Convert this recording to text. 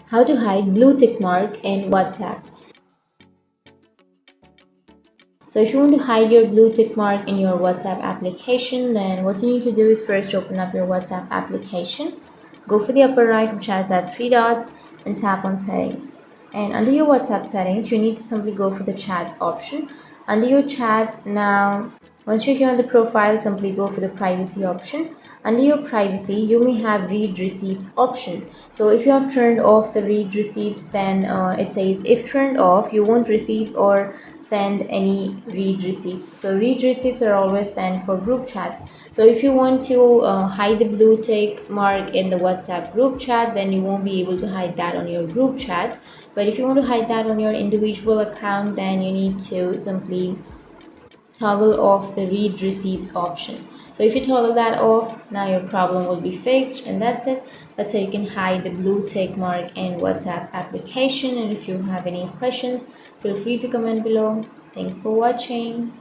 How to hide blue tick mark in WhatsApp. So if you want to hide your blue tick mark in your WhatsApp application, then what you need to do is first open up your WhatsApp application. Go for the upper right, which has that three dots, and tap on settings. And under your WhatsApp settings, you need to simply go for the chats option. Under your chats, now once you're here on the profile, simply go for the privacy option. Under your privacy, you may have read receipts option. So if you have turned off the read receipts, then it says if turned off, you won't receive or send any read receipts. So read receipts are always sent for group chats. So if you want to hide the blue tick mark in the WhatsApp group chat, then you won't be able to hide that on your group chat. But if you want to hide that on your individual account, then you need to simply toggle off the read receipts option. So if you toggle that off, now your problem will be fixed, and that's it. That's how you can hide the blue tick mark in WhatsApp application. And if you have any questions, feel free to comment below. Thanks for watching.